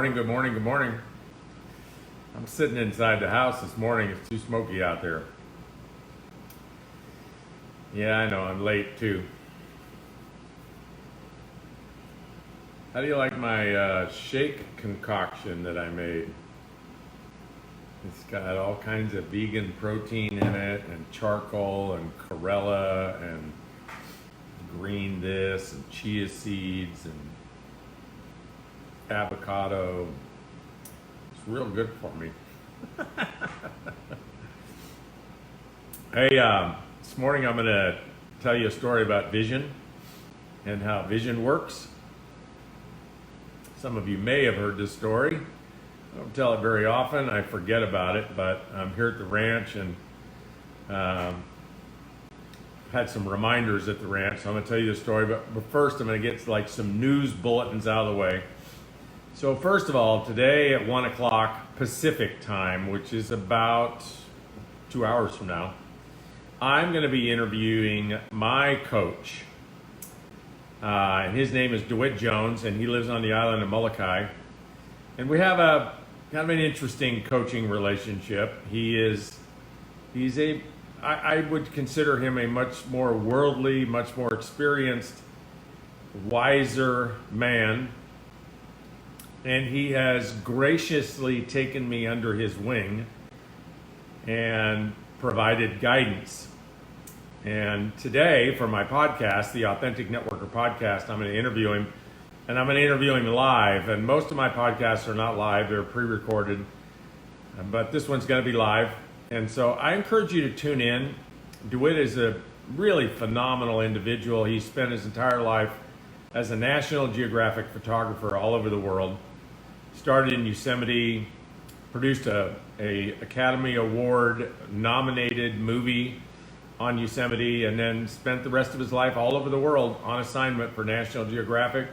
morning, good morning, good morning. I'm sitting inside the house this morning. It's too smoky out there. Yeah, I know, I'm late too. How do you like my shake concoction that I made? It's got all kinds of vegan protein in it, and charcoal, and chlorella, and green this, and chia seeds, and avocado. It's real good for me. Hey, this morning I'm going to tell you a story about vision and how vision works. Some of you may have heard this story. I don't tell it very often. I forget about it, but I'm here at the ranch and had some reminders at the ranch, so I'm going to tell you the story. But first, I'm going to get like some news bulletins out of the way. So first of all, today at 1 o'clock Pacific time, which is about 2 hours from now, I'm going to be interviewing my coach. And his name is DeWitt Jones, and he lives on the island of Molokai. And we have a kind of an interesting coaching relationship. I would consider him a much more worldly, much more experienced, wiser man. And he has graciously taken me under his wing and provided guidance. And today, for my podcast, the Authentic Networker podcast, I'm going to interview him. And I'm going to interview him live. And most of my podcasts are not live, they're pre-recorded. But this one's going to be live. And so I encourage you to tune in. DeWitt is a really phenomenal individual. He spent his entire life as a National Geographic photographer all over the world. Started in Yosemite, produced a Academy Award nominated movie on Yosemite, and then spent the rest of his life all over the world on assignment for National Geographic.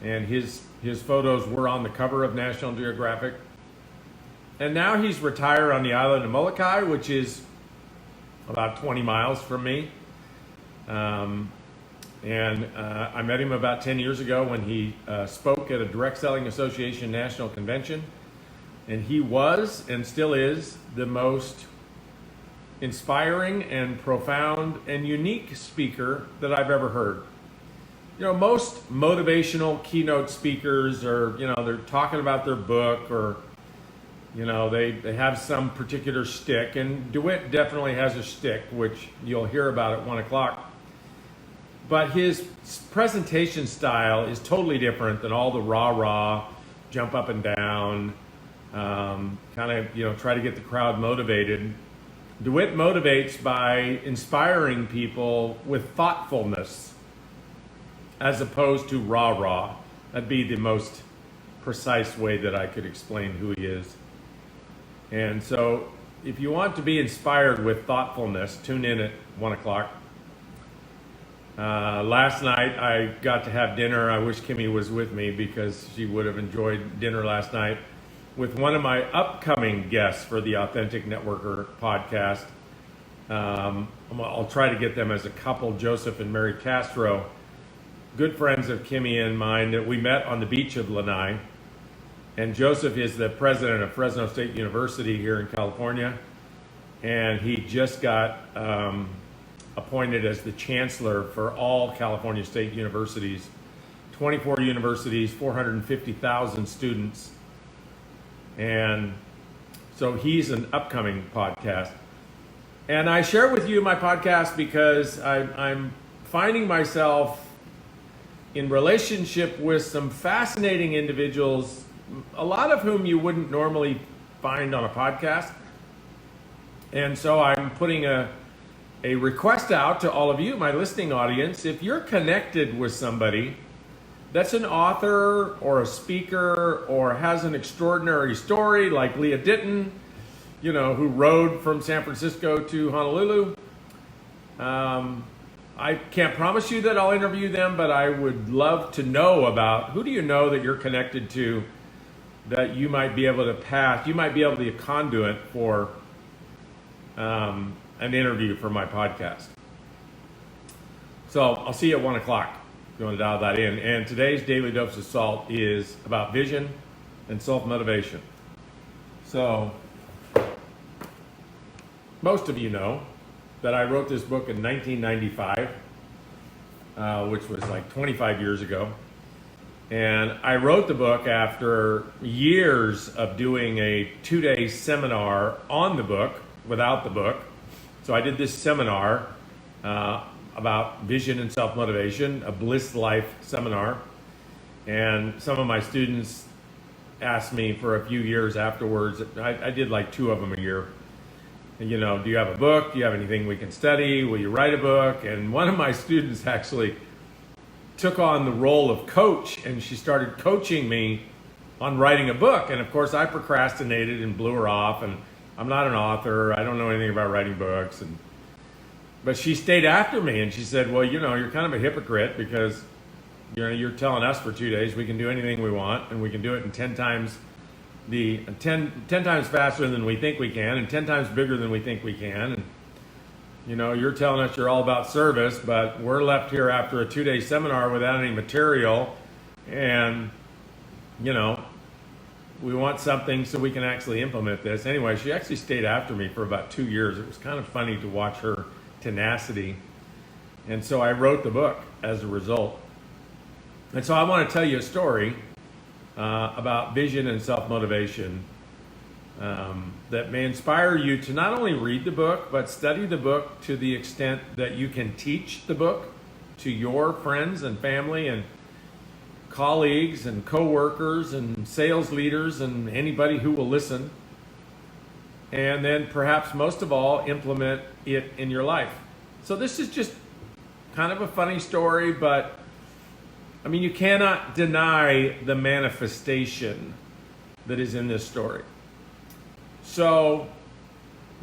And his photos were on the cover of National Geographic. And now he's retired on the island of Molokai, which is about 20 miles from me. I met him about 10 years ago when he spoke at a Direct Selling Association National Convention. And he was, and still is, the most inspiring and profound and unique speaker that I've ever heard. You know, most motivational keynote speakers are, they're talking about their book, or, they have some particular shtick. And DeWitt definitely has a shtick, which you'll hear about at 1 o'clock. But his presentation style is totally different than all the rah-rah, jump up and down, try to get the crowd motivated. DeWitt motivates by inspiring people with thoughtfulness as opposed to rah-rah. That'd be the most precise way that I could explain who he is. And so if you want to be inspired with thoughtfulness, tune in at 1 o'clock. Last night I got to have dinner. I wish Kimmy was with me because she would have enjoyed dinner last night with one of my upcoming guests for the Authentic Networker podcast. I'll try to get them as a couple, Joseph and Mary Castro, good friends of Kimmy and mine that we met on the beach of Lanai. And Joseph is the president of Fresno State University here in California. And he just got appointed as the chancellor for all California state universities, 24 universities, 450,000 students. And so he's an upcoming podcast. And I share with you my podcast because I'm finding myself in relationship with some fascinating individuals, a lot of whom you wouldn't normally find on a podcast. And so I'm putting a request out to all of you, my listening audience. If you're connected with somebody that's an author or a speaker or has an extraordinary story like Leah Ditton, who rode from San Francisco to Honolulu, I can't promise you that I'll interview them, but I would love to know about who do you know that you're connected to that you might be able to pass, you might be able to be a conduit for an interview for my podcast. So I'll see you at 1 o'clock if you want to dial that in. And today's Daily Dose of Salt is about vision and self-motivation. So, most of you know that I wrote this book in 1995, which was like 25 years ago. And I wrote the book after years of doing a 2-day seminar on the book, without the book. So I did this seminar about vision and self-motivation, a Bliss Life seminar. And some of my students asked me for a few years afterwards, I did like 2 of them a year. And, you know, do you have a book? Do you have anything we can study? Will you write a book? And one of my students actually took on the role of coach, and she started coaching me on writing a book. And of course I procrastinated and blew her off, and I'm not an author, I don't know anything about writing books. But she stayed after me and she said, well, you know, you're kind of a hypocrite because, you know, you're telling us for 2 days we can do anything we want, and we can do it in 10 times faster than we think we can, and 10 times bigger than we think we can. And, you know, you're telling us you're all about service, but we're left here after a 2-day seminar without any material, and, you know, we want something so we can actually implement this. Anyway, she actually stayed after me for about 2 years. It was kind of funny to watch her tenacity. And so I wrote the book as a result. And so I want to tell you a story about vision and self-motivation that may inspire you to not only read the book, but study the book to the extent that you can teach the book to your friends and family and colleagues and co-workers and sales leaders and anybody who will listen. And then perhaps most of all, implement it in your life. So this is just kind of a funny story, but I mean, you cannot deny the manifestation that is in this story. So,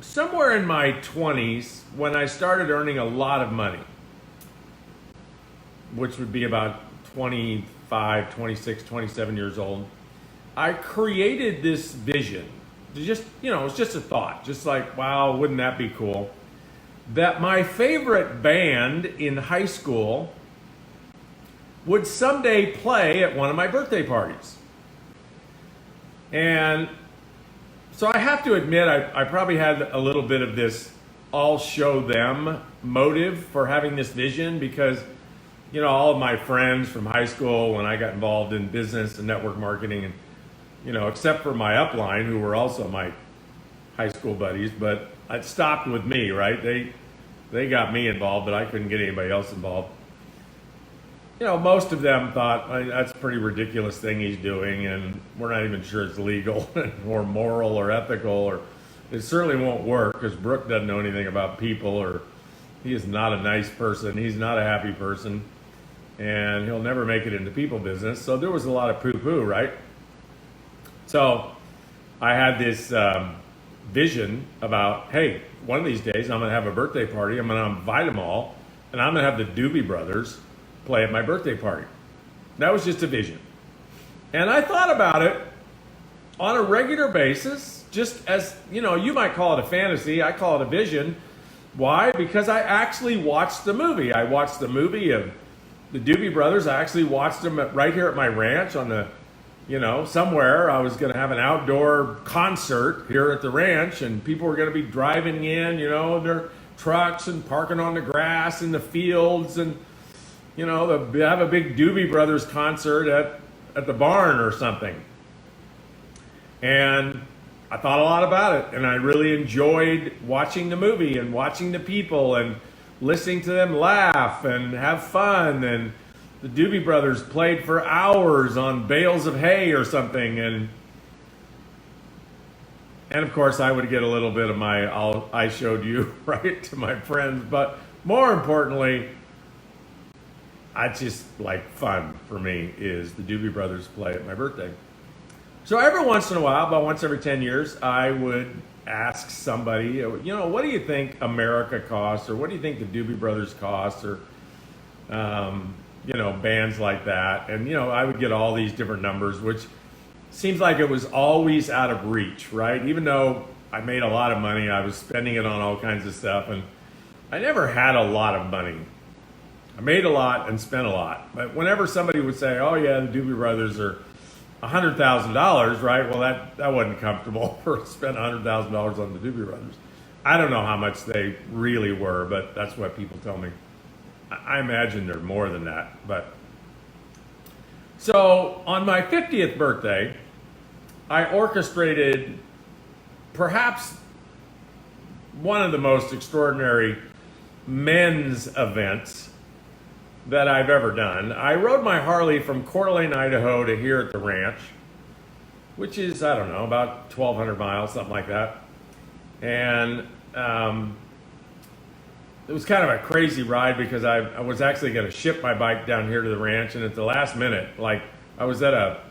somewhere in my 20s, when I started earning a lot of money, which would be about 25, 26, 27 years old, I created this vision. Just, you know, it was just a thought, just like, wow, wouldn't that be cool? That my favorite band in high school would someday play at one of my birthday parties. And so I have to admit, I probably had a little bit of this I'll show them motive for having this vision, because, you know, all of my friends from high school, when I got involved in business and network marketing, and, you know, except for my upline, who were also my high school buddies, but it stopped with me, right? They got me involved, but I couldn't get anybody else involved. You know, most of them thought, that's a pretty ridiculous thing he's doing, and we're not even sure it's legal or moral or ethical, or it certainly won't work because Brooke doesn't know anything about people, or he is not a nice person, he's not a happy person, and he'll never make it into people business. So there was a lot of poo-poo, right? So I had this vision about, hey, one of these days I'm going to have a birthday party, I'm going to invite them all, and I'm going to have the Doobie Brothers play at my birthday party. That was just a vision. And I thought about it on a regular basis, just as, you know, you might call it a fantasy, I call it a vision. Why? Because I actually watched the movie. I watched the movie of the Doobie Brothers. I actually watched them right here at my ranch on the, you know, somewhere. I was going to have an outdoor concert here at the ranch, and people were going to be driving in, you know, their trucks and parking on the grass in the fields, and, you know, have a big Doobie Brothers concert at the barn or something. And I thought a lot about it, and I really enjoyed watching the movie and watching the people and listening to them laugh and have fun. And the Doobie Brothers played for hours on bales of hay or something, and of course I would get a little bit of my I showed you, right, to my friends. But more importantly, I just like fun for me is the Doobie Brothers play at my birthday. So every once in a while, about once every 10 years, I would ask somebody, you know, what do you think America costs, or what do you think the Doobie Brothers cost, or you know, bands like that. And, you know, I would get all these different numbers, which seems like it was always out of reach, right? Even though I made a lot of money, I was spending it on all kinds of stuff, and I never had a lot of money. I made a lot and spent a lot. But whenever somebody would say, oh yeah, the Doobie Brothers are $100,000, right? Well, that wasn't comfortable for spending $100,000 on the Doobie Brothers. I don't know how much they really were, but that's what people tell me. I imagine they're more than that. But so on my 50th birthday, I orchestrated perhaps one of the most extraordinary men's events that I've ever done. I rode my Harley from Coeur d'Alene, Idaho to here at the ranch, which is, I don't know, about 1,200 miles, something like that. And it was kind of a crazy ride because I was actually going to ship my bike down here to the ranch, and at the last minute, like, I was at a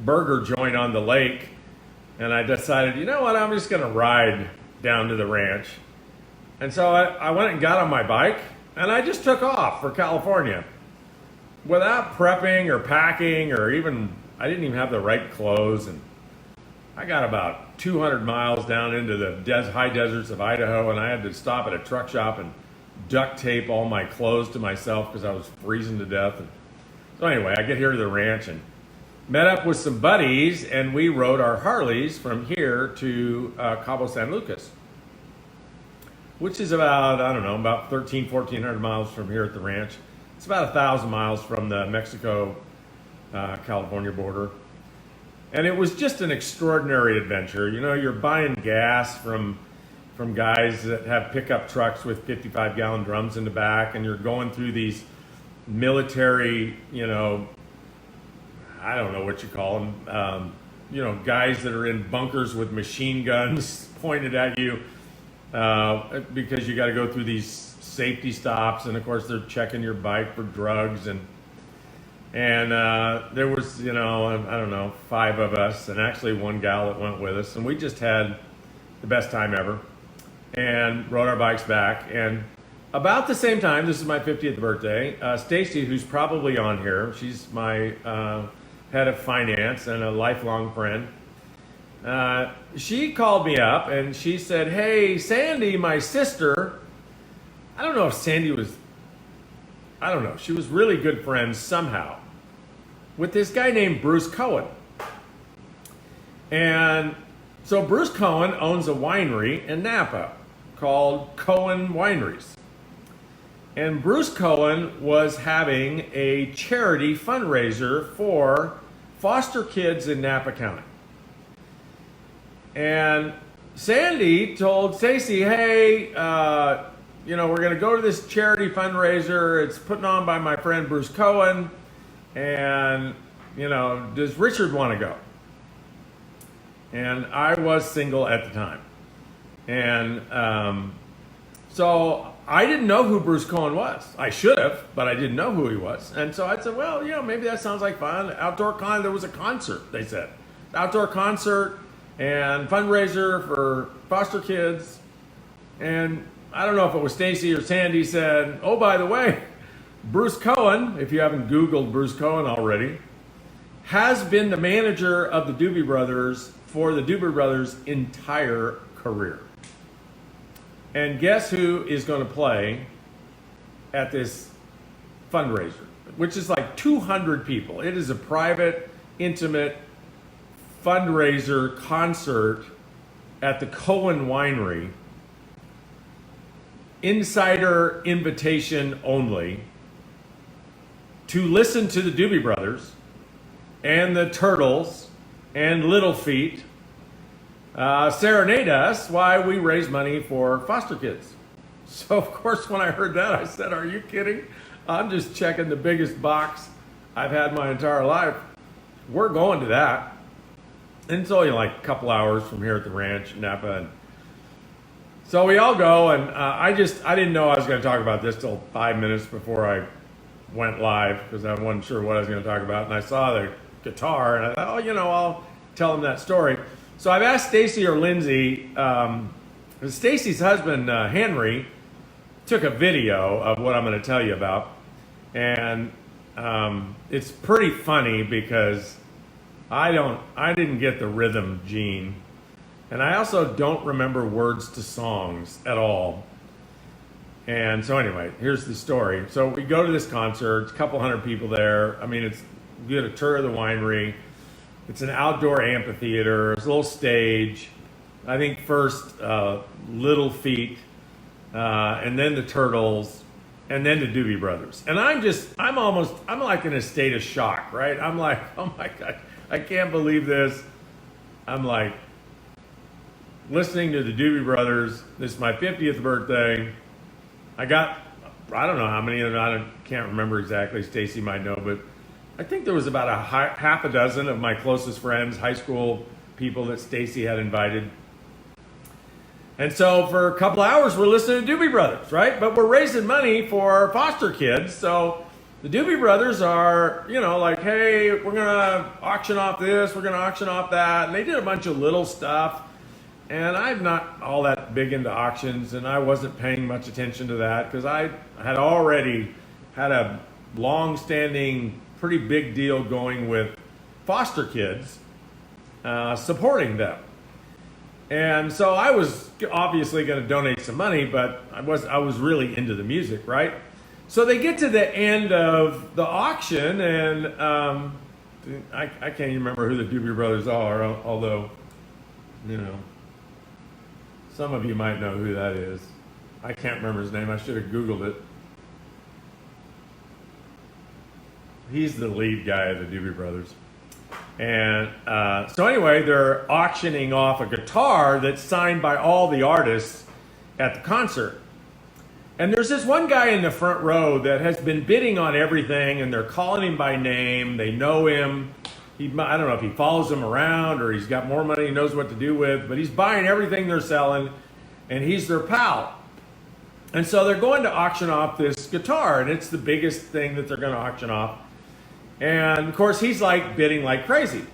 burger joint on the lake, and I decided, you know what, I'm just going to ride down to the ranch. And so I went and got on my bike, and I just took off for California without prepping or packing or even, I didn't even have the right clothes. And I got about 200 miles down into the high deserts of Idaho, and I had to stop at a truck shop and duct tape all my clothes to myself because I was freezing to death. And so anyway, I get here to the ranch and met up with some buddies, and we rode our Harleys from here to Cabo San Lucas, which is about, I don't know, about 1,400 miles from here at the ranch. It's about 1,000 miles from the Mexico-California border. And it was just an extraordinary adventure. You know, you're buying gas from guys that have pickup trucks with 55-gallon drums in the back, and you're going through these military, you know, I don't know what you call them, you know, guys that are in bunkers with machine guns pointed at you. Because you got to go through these safety stops, and of course they're checking your bike for drugs, and there was, you know, I don't know, 5 of us, and actually one gal that went with us, and we just had the best time ever, and rode our bikes back. And about the same time, this is my 50th birthday, Stacy, who's probably on here, she's my head of finance and a lifelong friend. She called me up and she said, hey, Sandy, my sister, I don't know if Sandy was, I don't know, she was really good friends somehow with this guy named Bruce Cohen. And so Bruce Cohen owns a winery in Napa called Cohen Wineries. And Bruce Cohen was having a charity fundraiser for foster kids in Napa County. And Sandy told Stacy, hey, you know, we're going to go to this charity fundraiser. It's put on by my friend Bruce Cohen. And, you know, does Richard want to go? And I was single at the time. And so I didn't know who Bruce Cohen was. I should have, but I didn't know who he was. And so I said, well, you know, maybe that sounds like fun. There was a concert, they said. Outdoor concert and fundraiser for foster kids. And I don't know if it was Stacy or Sandy said, oh, by the way, Bruce Cohen, if you haven't Googled Bruce Cohen already, has been the manager of the Doobie Brothers for the Doobie Brothers' entire career. And guess who is going to play at this fundraiser, which is like 200 people. It is a private, intimate fundraiser concert at the Cohen Winery. Insider invitation only to listen to the Doobie Brothers and the Turtles and Little Feat serenade us while we raise money for foster kids. So of course when I heard that, I said, are you kidding? I'm just checking the biggest box I've had my entire life. We're going to that. And it's only like a couple hours from here at the ranch in Napa. And so we all go, and I didn't know I was going to talk about this till 5 minutes before I went live because I wasn't sure what I was going to talk about. And I saw the guitar, and I thought, oh, you know, I'll tell them that story. So I've asked Stacy or Lindsay, Stacy's husband, Henry, took a video of what I'm going to tell you about. And it's pretty funny because I didn't get the rhythm gene. And I also don't remember words to songs at all. And so anyway, here's the story. So we go to this concert, it's a couple hundred people there. I mean, we get a tour of the winery. It's an outdoor amphitheater. It's a little stage. I think first Little Feat, and then the Turtles, and then the Doobie Brothers. And I'm like in a state of shock, right? I'm like, oh my God, I can't believe this. I'm like listening to the Doobie Brothers. This is my 50th birthday. I don't know how many of them, I can't remember exactly. Stacy might know, but I think there was about half a dozen of my closest friends, high school people that Stacy had invited. And so for a couple hours, we're listening to Doobie Brothers, right? But we're raising money for foster kids. So the Doobie Brothers are, like, hey, we're going to auction off this, we're going to auction off that. And they did a bunch of little stuff. And I'm not all that big into auctions, and I wasn't paying much attention to that because I had already had a long-standing, pretty big deal going with foster kids, supporting them. And so I was obviously going to donate some money, but I was really into the music, right? So they get to the end of the auction, and I can't even remember who the Doobie Brothers are, although, some of you might know who that is. I can't remember his name. I should have Googled it. He's the lead guy of the Doobie Brothers. And so anyway, they're auctioning off a guitar that's signed by all the artists at the concert. And there's this one guy in the front row that has been bidding on everything, and they're calling him by name. They know him. I don't know if he follows them around or he's got more money he knows what to do with, but he's buying everything they're selling, and he's their pal. And so they're going to auction off this guitar, and it's the biggest thing that they're going to auction off. And of course, he's like bidding like crazy.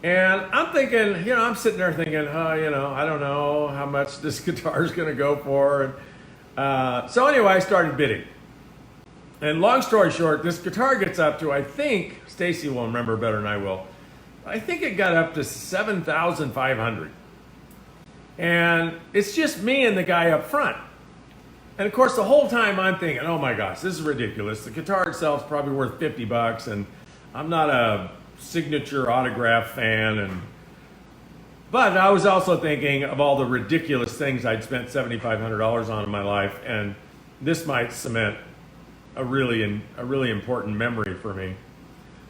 And I'm thinking, I'm sitting there thinking, I don't know how much this guitar is going to go for. And so anyway, I started bidding. And long story short, this guitar gets up to, I think, Stacy will remember better than I will, I think it got up to $7,500. And it's just me and the guy up front. And of course, the whole time I'm thinking, oh my gosh, this is ridiculous. The guitar itself is probably worth $50, and I'm not a signature autograph fan. But I was also thinking of all the ridiculous things I'd spent $7,500 on in my life, and this might cement a really important memory for me.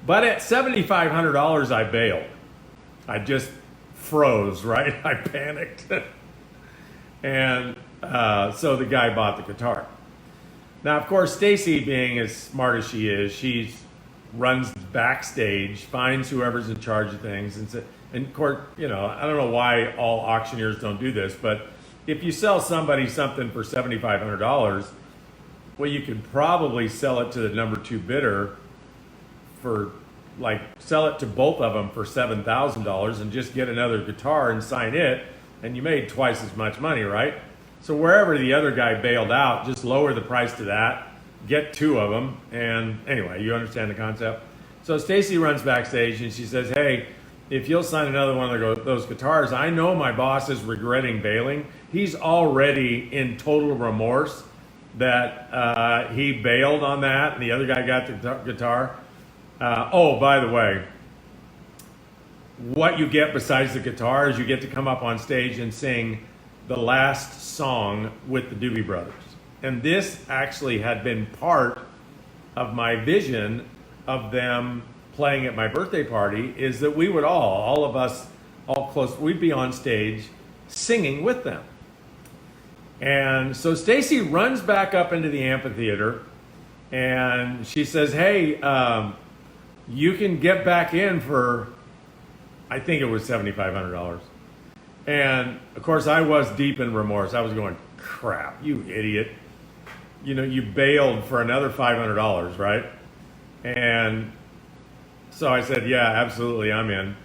But at $7,500, I bailed. I just froze, right? I panicked. And so the guy bought the guitar. Now, of course, Stacy, being as smart as she is, she runs backstage, finds whoever's in charge of things, and of course, I don't know why all auctioneers don't do this, but if you sell somebody something for $7,500, well, you could probably sell it to the number 2 bidder sell it to both of them for $7,000 and just get another guitar and sign it, and you made twice as much money, right? So wherever the other guy bailed out, just lower the price to that, get 2 of them, and anyway, you understand the concept. So Stacy runs backstage and she says, hey, if you'll sign another one of those guitars, I know my boss is regretting bailing. He's already in total remorse that he bailed on that and the other guy got the guitar. Oh, by the way, what you get besides the guitar is you get to come up on stage and sing the last song with the Doobie Brothers. And this actually had been part of my vision of them playing at my birthday party, is that we would all of us, all close, we'd be on stage singing with them. And so Stacy runs back up into the amphitheater and she says, hey, you can get back in for, I think it was $7,500. And of course I was deep in remorse. I was going, crap, you idiot. You bailed for another $500, right? And so I said, yeah, absolutely, I'm in.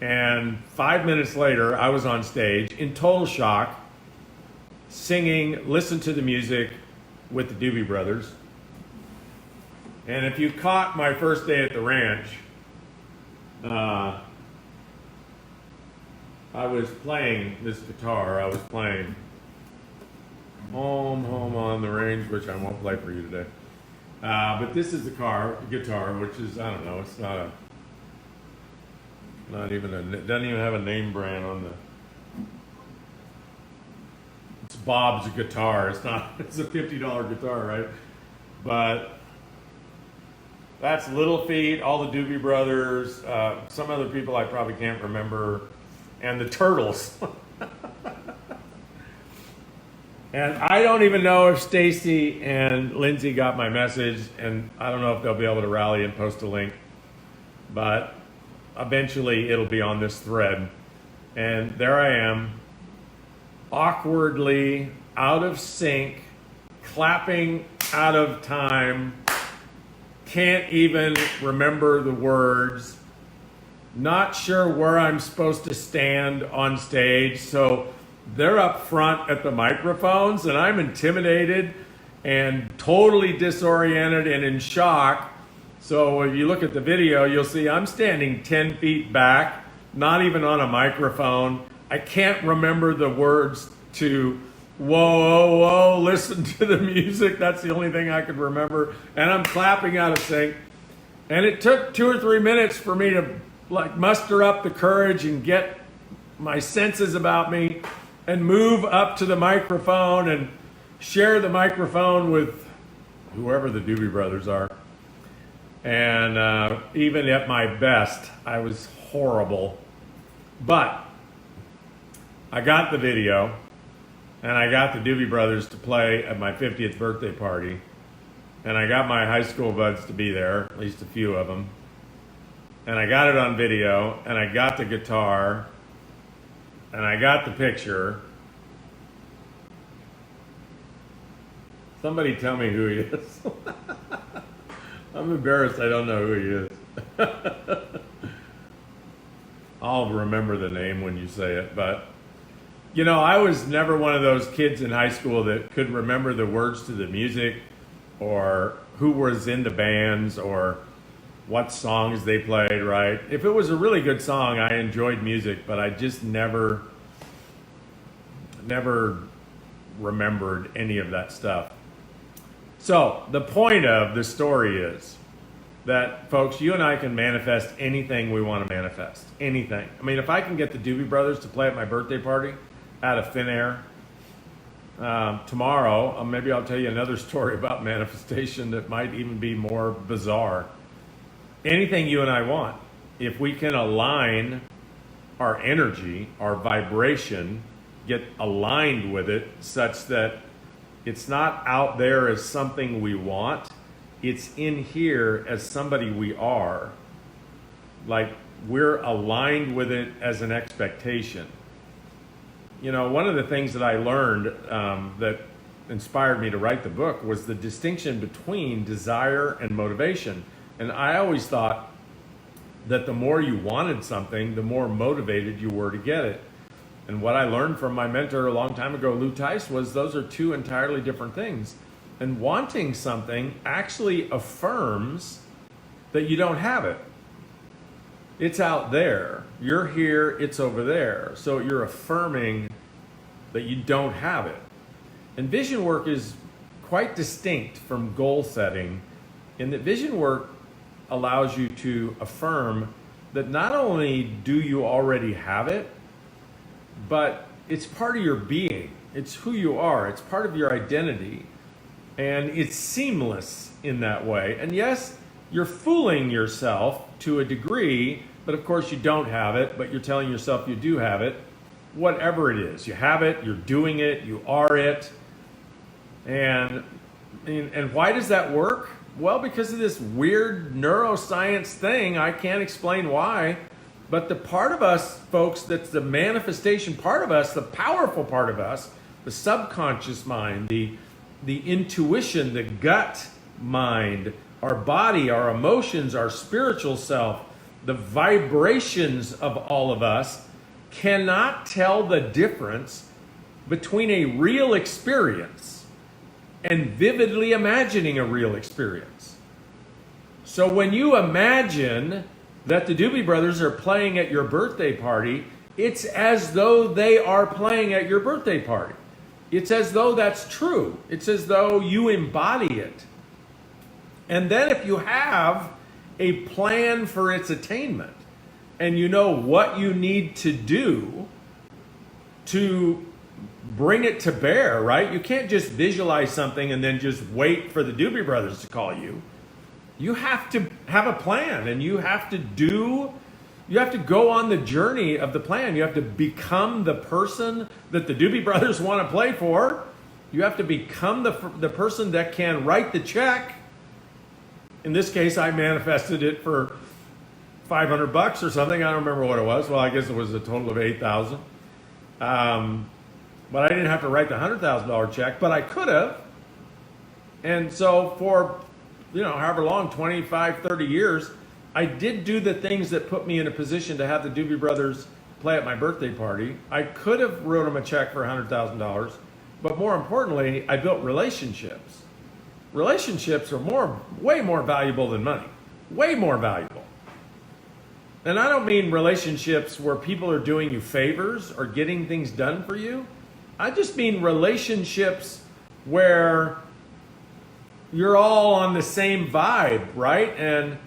And 5 minutes later, I was on stage in total shock, singing, listen to the music with the Doobie Brothers. And if you caught my first day at the ranch, I was playing this guitar. I was playing Home on the Range, which I won't play for you today. But this is the guitar, which is, I don't know, it's not Not even it doesn't even have a name brand on the. It's Bob's guitar. It's not. It's a $50 guitar, right? But that's Little Feat, all the Doobie Brothers, some other people I probably can't remember, and the Turtles. And I don't even know if Stacy and Lindsay got my message, and I don't know if they'll be able to rally and post a link, but eventually it'll be on this thread. And there I am, awkwardly out of sync, clapping out of time, can't even remember the words, not sure where I'm supposed to stand on stage. So they're up front at the microphones and I'm intimidated and totally disoriented and in shock. So if you look at the video, you'll see I'm standing 10 feet back, not even on a microphone. I can't remember the words to whoa, whoa, whoa, listen to the music. That's the only thing I could remember. And I'm clapping out of sync. And it took 2 or 3 minutes for me to muster up the courage and get my senses about me and move up to the microphone and share the microphone with whoever the Doobie Brothers are. And even at my best, I was horrible. But I got the video, and I got the Doobie Brothers to play at my 50th birthday party. And I got my high school buds to be there, at least a few of them. And I got it on video, and I got the guitar, and I got the picture. Somebody tell me who he is. I'm embarrassed I don't know who he is. I'll remember the name when you say it, but you know, I was never one of those kids in high school that could remember the words to the music or who was in the bands or what songs they played, right? If it was a really good song, I enjoyed music, but I just never remembered any of that stuff. So the point of the story is that, folks, you and I can manifest anything we want to manifest. Anything. I mean, if I can get the Doobie Brothers to play at my birthday party out of thin air, tomorrow, maybe I'll tell you another story about manifestation that might even be more bizarre. Anything you and I want, if we can align our energy, our vibration, get aligned with it such that it's not out there as something we want, it's in here as somebody we are. Like we're aligned with it as an expectation. You know, one of the things that I learned that inspired me to write the book was the distinction between desire and motivation. And I always thought that the more you wanted something, the more motivated you were to get it. And what I learned from my mentor a long time ago, Lou Tice, was those are two entirely different things. And wanting something actually affirms that you don't have it. It's out there. You're here, it's over there. So you're affirming that you don't have it. And vision work is quite distinct from goal setting in that vision work allows you to affirm that not only do you already have it, but it's part of your being. It's who you are. It's part of your identity. And it's seamless in that way. And yes, you're fooling yourself to a degree, but of course you don't have it, but you're telling yourself you do have it. Whatever it is, you have it, you're doing it, you are it. And why does that work? Well, because of this weird neuroscience thing. I can't explain why. But the part of us, folks, that's the manifestation part of us, the powerful part of us, the subconscious mind, the intuition, the gut mind, our body, our emotions, our spiritual self, the vibrations of all of us cannot tell the difference between a real experience and vividly imagining a real experience. So when you imagine that the Doobie Brothers are playing at your birthday party, it's as though they are playing at your birthday party. It's as though that's true. It's as though you embody it. And then if you have a plan for its attainment and you know what you need to do to bring it to bear, right? You can't just visualize something and then just wait for the Doobie Brothers to call you. You have to have a plan, and you have to go on the journey of the plan. You have to become the person that the Doobie Brothers want to play for. You have to become the person that can write the check. In this case, I manifested it for $500 or something. I don't remember what it was. Well, I guess it was a total of $8,000. But I didn't have to write the $100,000 check, but I could have. And so for, however long, 25, 30 years, I did do the things that put me in a position to have the Doobie Brothers play at my birthday party. I could have wrote them a check for $100,000, but more importantly, I built relationships. Relationships are way more valuable than money. Way more valuable. And I don't mean relationships where people are doing you favors or getting things done for you. I just mean relationships where you're all on the same vibe, right? And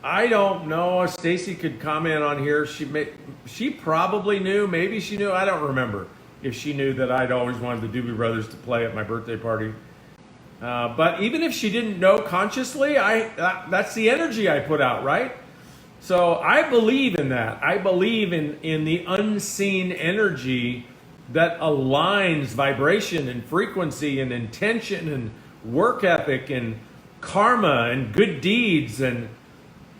I don't know if Stacy could comment on here. She probably knew, maybe she knew, I don't remember if she knew that I'd always wanted the Doobie Brothers to play at my birthday party. But even if she didn't know consciously, that's the energy I put out, right? So I believe in that. I believe in the unseen energy that aligns vibration and frequency and intention and work ethic and karma and good deeds and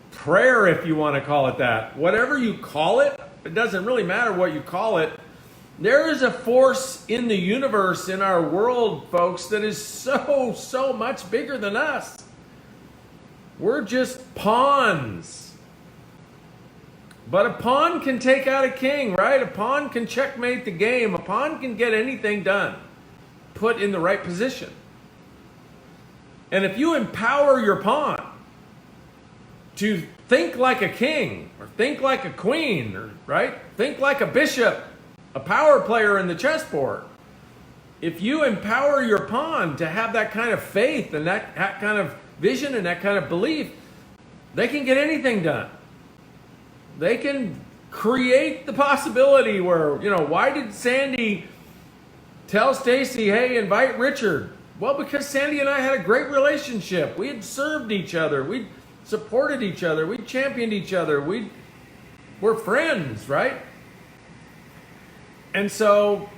prayer, if you want to call it that. Whatever you call it, it doesn't really matter what you call it. There is a force in the universe, in our world, folks, that is so much bigger than us. We're just pawns. But a pawn can take out a king, right? A pawn can checkmate the game. A pawn can get anything done, put in the right position. And if you empower your pawn to think like a king, or think like a queen, or right? Think like a bishop, a power player in the chessboard. If you empower your pawn to have that kind of faith and that kind of vision and that kind of belief, they can get anything done. They can create the possibility where, why did Sandy tell Stacy, hey, invite Richard? Well, because Sandy and I had a great relationship. We had served each other. We supported each other. We championed each other. We're friends, right? And so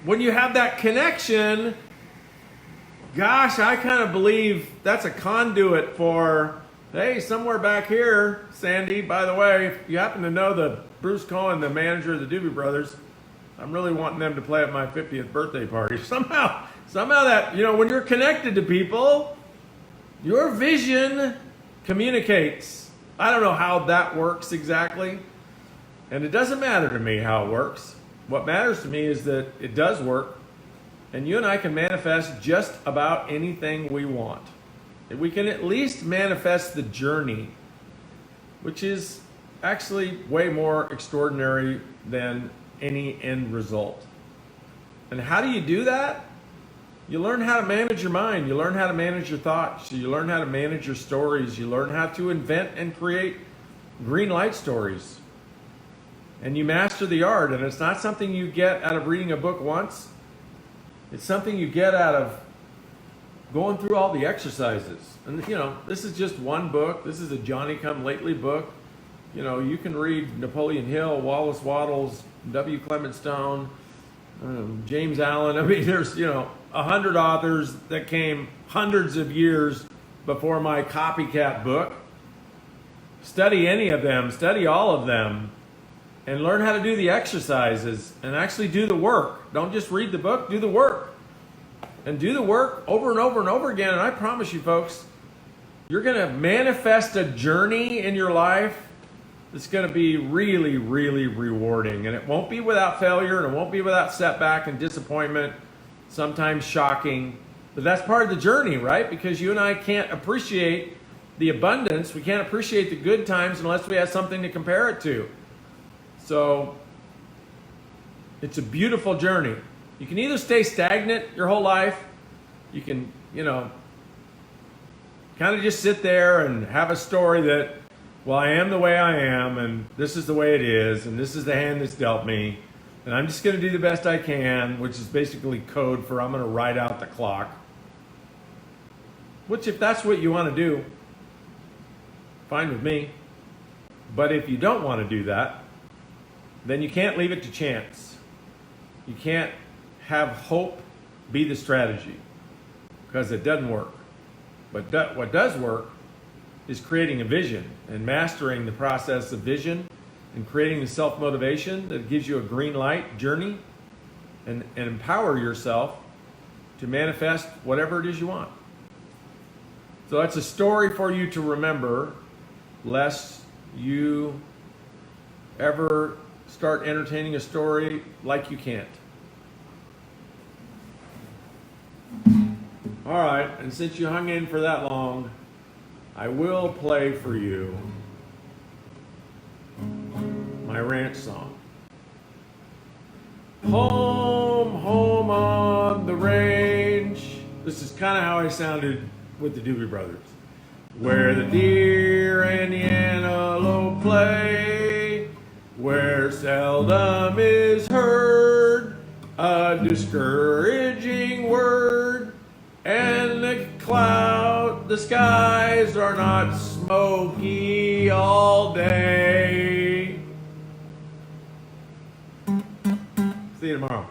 when you have that connection, gosh, I kind of believe that's a conduit for, hey, somewhere back here, Sandy, by the way, if you happen to know the Bruce Cohen, the manager of the Doobie Brothers, I'm really wanting them to play at my 50th birthday party. Somehow that, when you're connected to people, your vision communicates. I don't know how that works exactly, and it doesn't matter to me how it works. What matters to me is that it does work, and you and I can manifest just about anything we want. We can at least manifest the journey, which is actually way more extraordinary than any end result. And how do you do that? You learn how to manage your mind. You learn how to manage your thoughts. You learn how to manage your stories. You learn how to invent and create green light stories. And you master the art. And it's not something you get out of reading a book once. It's something you get out of going through all the exercises. And this is just one book. This is a Johnny-come-lately book. You can read Napoleon Hill, Wallace Wattles, W. Clement Stone, James Allen. I mean, there's 100 authors that came hundreds of years before my copycat book. Study any of them, study all of them, and learn how to do the exercises and actually do the work. Don't just read the book, do the work. And do the work over and over and over again. And I promise you, folks, you're going to manifest a journey in your life that's going to be really, really rewarding. And it won't be without failure, and it won't be without setback and disappointment, sometimes shocking. But that's part of the journey, right? Because you and I can't appreciate the abundance. We can't appreciate the good times unless we have something to compare it to. So it's a beautiful journey. You can either stay stagnant your whole life. You can, kind of just sit there and have a story that well, I am the way I am, and this is the way it is, and this is the hand that's dealt me, and I'm just going to do the best I can, which is basically code for I'm going to ride out the clock. Which, if that's what you want to do, fine with me. But if you don't want to do that, then you can't leave it to chance. You can't have hope be the strategy, because it doesn't work. But what does work is creating a vision and mastering the process of vision and creating the self-motivation that gives you a green light journey and empower yourself to manifest whatever it is you want. So that's a story for you to remember, lest you ever start entertaining a story like you can't. All right, and since you hung in for that long, I will play for you my ranch song. Home, home on the range. This is kind of how I sounded with the Doobie Brothers. Where the deer and the antelope play, where seldom is heard a discouraging word, and the skies are not smoky all day. See you tomorrow.